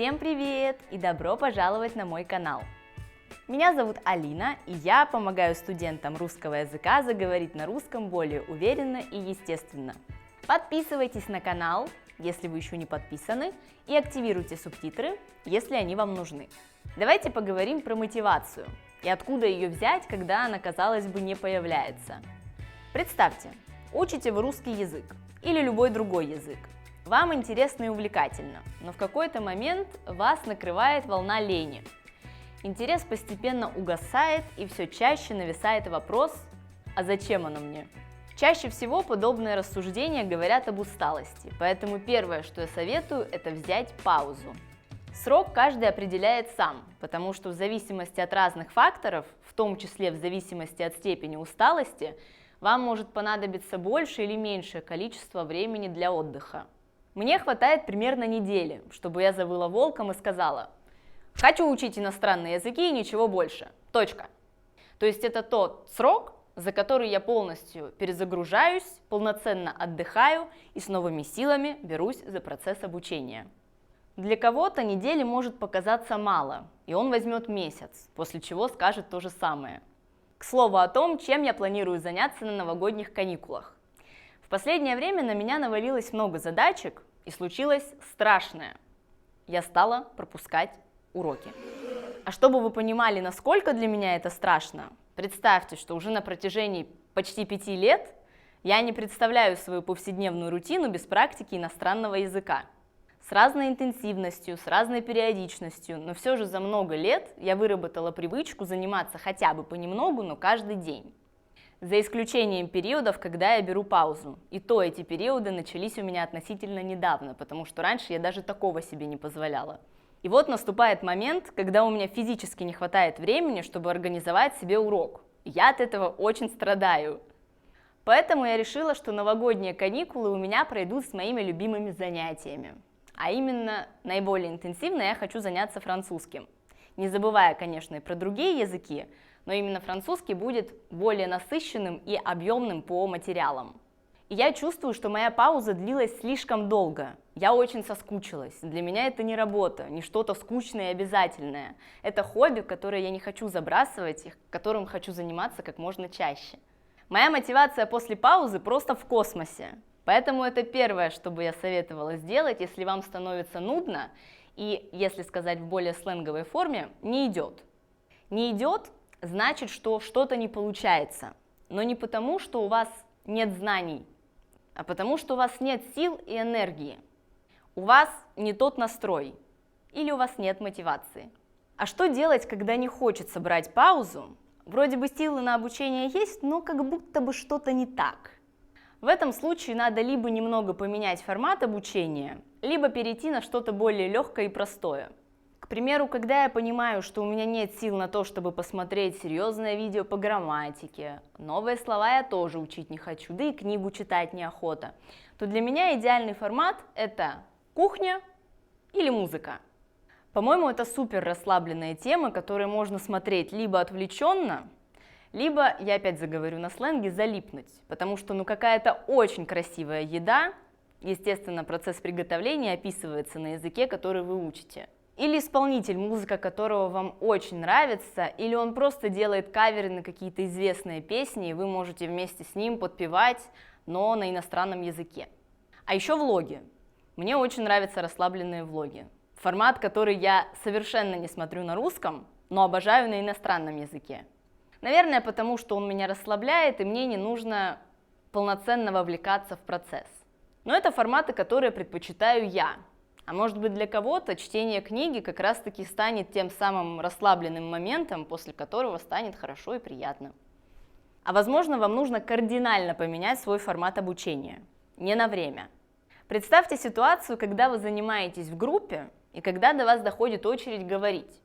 Всем привет и добро пожаловать на мой канал. Меня зовут Алина, и я помогаю студентам русского языка заговорить на русском более уверенно и естественно. Подписывайтесь на канал, если вы еще не подписаны, и активируйте субтитры, если они вам нужны. Давайте поговорим про мотивацию и откуда ее взять, когда она, казалось бы, не появляется. Представьте, учите вы русский язык или любой другой язык. Вам интересно и увлекательно, но в какой-то момент вас накрывает волна лени. Интерес постепенно угасает, и все чаще нависает вопрос: а зачем оно мне? Чаще всего подобные рассуждения говорят об усталости, поэтому первое, что я советую, это взять паузу. Срок каждый определяет сам, потому что в зависимости от разных факторов, в том числе в зависимости от степени усталости, вам может понадобиться больше или меньшее количество времени для отдыха. Мне хватает примерно недели, чтобы я завыла волком и сказала: хочу учить иностранные языки и ничего больше. Точка. То есть это тот срок, за который я полностью перезагружаюсь, полноценно отдыхаю и с новыми силами берусь за процесс обучения. Для кого-то недели может показаться мало, и он возьмет месяц, после чего скажет то же самое. К слову о том, чем я планирую заняться на новогодних каникулах. В последнее время на меня навалилось много задачек, и случилось страшное. Я стала пропускать уроки. А чтобы вы понимали, насколько для меня это страшно, представьте, что уже на протяжении почти 5 лет я не представляю свою повседневную рутину без практики иностранного языка. С разной интенсивностью, с разной периодичностью, но все же за много лет я выработала привычку заниматься хотя бы понемногу, но каждый день. За исключением периодов, когда я беру паузу. И то эти периоды начались у меня относительно недавно, потому что раньше я даже такого себе не позволяла. И вот наступает момент, когда у меня физически не хватает времени, чтобы организовать себе урок. Я от этого очень страдаю. Поэтому я решила, что новогодние каникулы у меня пройдут с моими любимыми занятиями. А именно, наиболее интенсивно я хочу заняться французским. Не забывая, конечно, и про другие языки, но именно французский будет более насыщенным и объемным по материалам. И я чувствую, что моя пауза длилась слишком долго. Я очень соскучилась. Для меня это не работа, не что-то скучное и обязательное. Это хобби, которое я не хочу забрасывать и которым хочу заниматься как можно чаще. Моя мотивация после паузы просто в космосе. Поэтому это первое, что бы я советовала сделать, если вам становится нудно и, если сказать в более сленговой форме, не идет. Не идет значит, что что-то не получается, но не потому, что у вас нет знаний, а потому, что у вас нет сил и энергии. У вас не тот настрой или у вас нет мотивации. А что делать, когда не хочется брать паузу? Вроде бы силы на обучение есть, но как будто бы что-то не так. В этом случае надо либо немного поменять формат обучения, либо перейти на что-то более легкое и простое. К примеру, когда я понимаю, что у меня нет сил на то, чтобы посмотреть серьезное видео по грамматике, новые слова я тоже учить не хочу, да и книгу читать неохота, то для меня идеальный формат – это кухня или музыка. По-моему, это супер расслабленная тема, которую можно смотреть либо отвлеченно, либо, я опять заговорю на сленге, залипнуть, потому что какая-то очень красивая еда, естественно, процесс приготовления описывается на языке, который вы учите. Или исполнитель, музыка которого вам очень нравится, или он просто делает каверы на какие-то известные песни, и вы можете вместе с ним подпевать, но на иностранном языке. А еще влоги. Мне очень нравятся расслабленные влоги. Формат, который я совершенно не смотрю на русском, но обожаю на иностранном языке. Наверное, потому что он меня расслабляет, и мне не нужно полноценно вовлекаться в процесс. Но это форматы, которые предпочитаю я. А может быть, для кого-то чтение книги как раз-таки станет тем самым расслабленным моментом, после которого станет хорошо и приятно. А возможно, вам нужно кардинально поменять свой формат обучения. Не на время. Представьте ситуацию, когда вы занимаетесь в группе, и когда до вас доходит очередь говорить.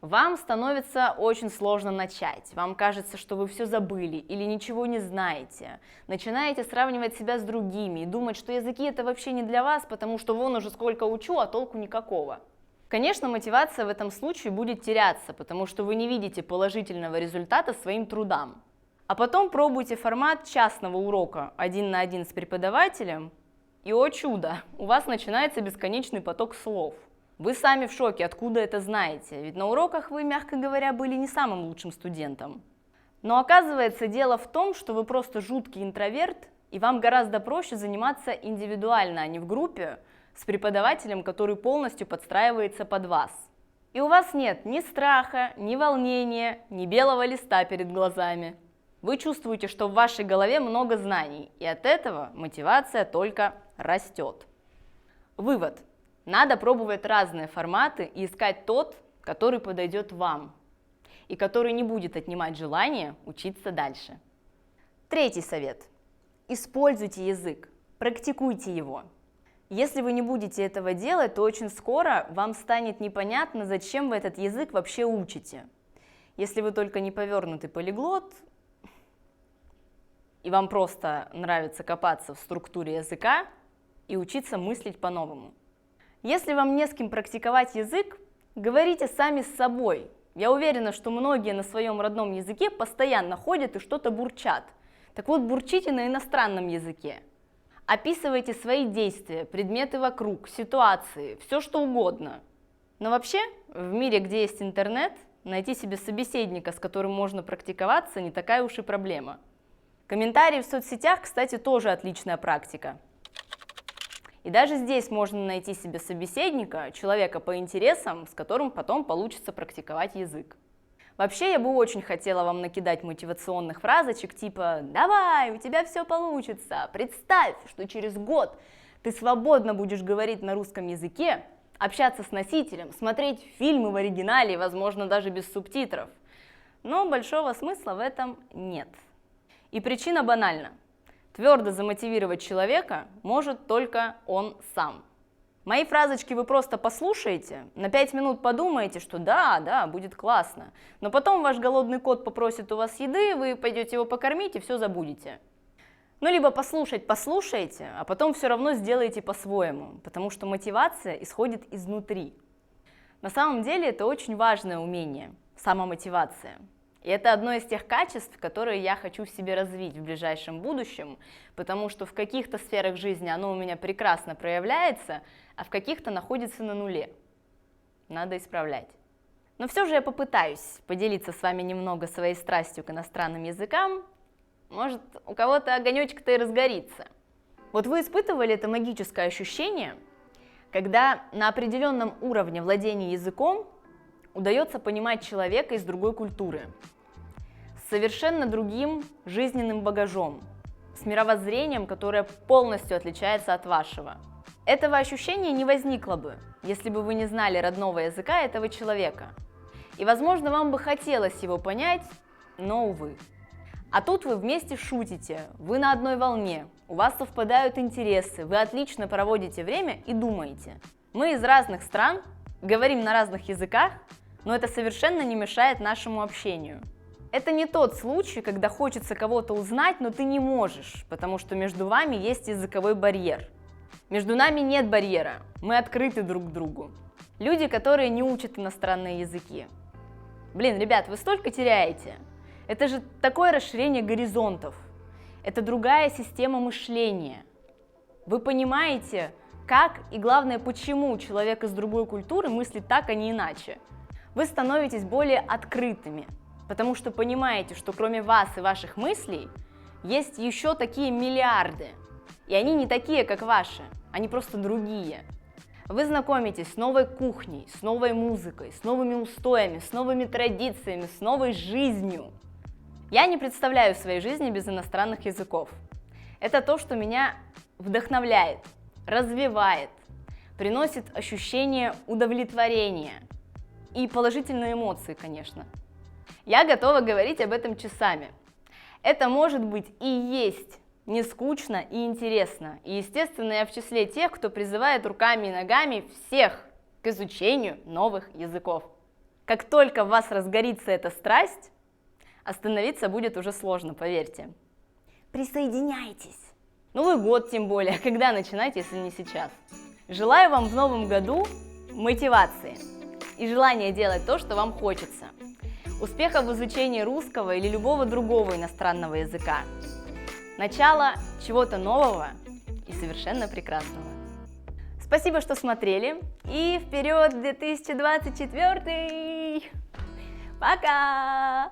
Вам становится очень сложно начать, вам кажется, что вы все забыли или ничего не знаете, начинаете сравнивать себя с другими и думать, что языки это вообще не для вас, потому что вон уже сколько учу, а толку никакого. Конечно, мотивация в этом случае будет теряться, потому что вы не видите положительного результата своим трудам. А потом пробуйте формат частного урока 1 на 1 с преподавателем, и, о чудо, у вас начинается бесконечный поток слов. Вы сами в шоке, откуда это знаете, ведь на уроках вы, мягко говоря, были не самым лучшим студентом. Но оказывается, дело в том, что вы просто жуткий интроверт, и вам гораздо проще заниматься индивидуально, а не в группе, с преподавателем, который полностью подстраивается под вас. И у вас нет ни страха, ни волнения, ни белого листа перед глазами. Вы чувствуете, что в вашей голове много знаний, и от этого мотивация только растет. Вывод. Надо пробовать разные форматы и искать тот, который подойдет вам, и который не будет отнимать желание учиться дальше. Третий совет. Используйте язык, практикуйте его. Если вы не будете этого делать, то очень скоро вам станет непонятно, зачем вы этот язык вообще учите. Если вы только не повернутый полиглот, и вам просто нравится копаться в структуре языка и учиться мыслить по-новому. Если вам не с кем практиковать язык, говорите сами с собой. Я уверена, что многие на своем родном языке постоянно ходят и что-то бурчат. Так вот, бурчите на иностранном языке. Описывайте свои действия, предметы вокруг, ситуации, все что угодно. Но вообще, в мире, где есть интернет, найти себе собеседника, с которым можно практиковаться, не такая уж и проблема. Комментарии в соцсетях, кстати, тоже отличная практика. И даже здесь можно найти себе собеседника, человека по интересам, с которым потом получится практиковать язык. Вообще, я бы очень хотела вам накидать мотивационных фразочек типа «Давай, у тебя все получится, представь, что через год ты свободно будешь говорить на русском языке, общаться с носителем, смотреть фильмы в оригинале, возможно, даже без субтитров». Но большого смысла в этом нет. И причина банальна. Твердо замотивировать человека может только он сам. Мои фразочки вы просто послушаете, на 5 минут подумаете, что да, будет классно, но потом ваш голодный кот попросит у вас еды, вы пойдете его покормить и все забудете. Ну, либо послушаете, а потом все равно сделаете по-своему, потому что мотивация исходит изнутри. На самом деле это очень важное умение, самомотивация. И это одно из тех качеств, которые я хочу в себе развить в ближайшем будущем, потому что в каких-то сферах жизни оно у меня прекрасно проявляется, а в каких-то находится на нуле. Надо исправлять. Но все же я попытаюсь поделиться с вами немного своей страстью к иностранным языкам. Может, у кого-то огонечек-то и разгорится. Вот вы испытывали это магическое ощущение, когда на определенном уровне владения языком удается понимать человека из другой культуры, с совершенно другим жизненным багажом, с мировоззрением, которое полностью отличается от вашего. Этого ощущения не возникло бы, если бы вы не знали родного языка этого человека. И, возможно, вам бы хотелось его понять, но, увы. А тут вы вместе шутите, вы на одной волне, у вас совпадают интересы, вы отлично проводите время и думаете. Мы из разных стран, говорим на разных языках, но это совершенно не мешает нашему общению. Это не тот случай, когда хочется кого-то узнать, но ты не можешь, потому что между вами есть языковой барьер. Между нами нет барьера, мы открыты друг к другу. Люди, которые не учат иностранные языки. Блин, ребят, вы столько теряете. Это же такое расширение горизонтов. Это другая система мышления. Вы понимаете, как и, главное, почему человек из другой культуры мыслит так, а не иначе. Вы становитесь более открытыми, потому что понимаете, что кроме вас и ваших мыслей есть еще такие миллиарды. И они не такие, как ваши, они просто другие. Вы знакомитесь с новой кухней, с новой музыкой, с новыми устоями, с новыми традициями, с новой жизнью. Я не представляю своей жизни без иностранных языков. Это то, что меня вдохновляет, развивает, приносит ощущение удовлетворения и положительные эмоции, конечно. Я готова говорить об этом часами. Это может быть и есть не скучно и интересно. И, естественно, я в числе тех, кто призывает руками и ногами всех к изучению новых языков. Как только в вас разгорится эта страсть, остановиться будет уже сложно, поверьте. Присоединяйтесь. Новый год тем более, когда начинать, если не сейчас. Желаю вам в новом году мотивации и желания делать то, что вам хочется. Успехов в изучении русского или любого другого иностранного языка. Начало чего-то нового и совершенно прекрасного. Спасибо, что смотрели, и вперед в 2024! Пока!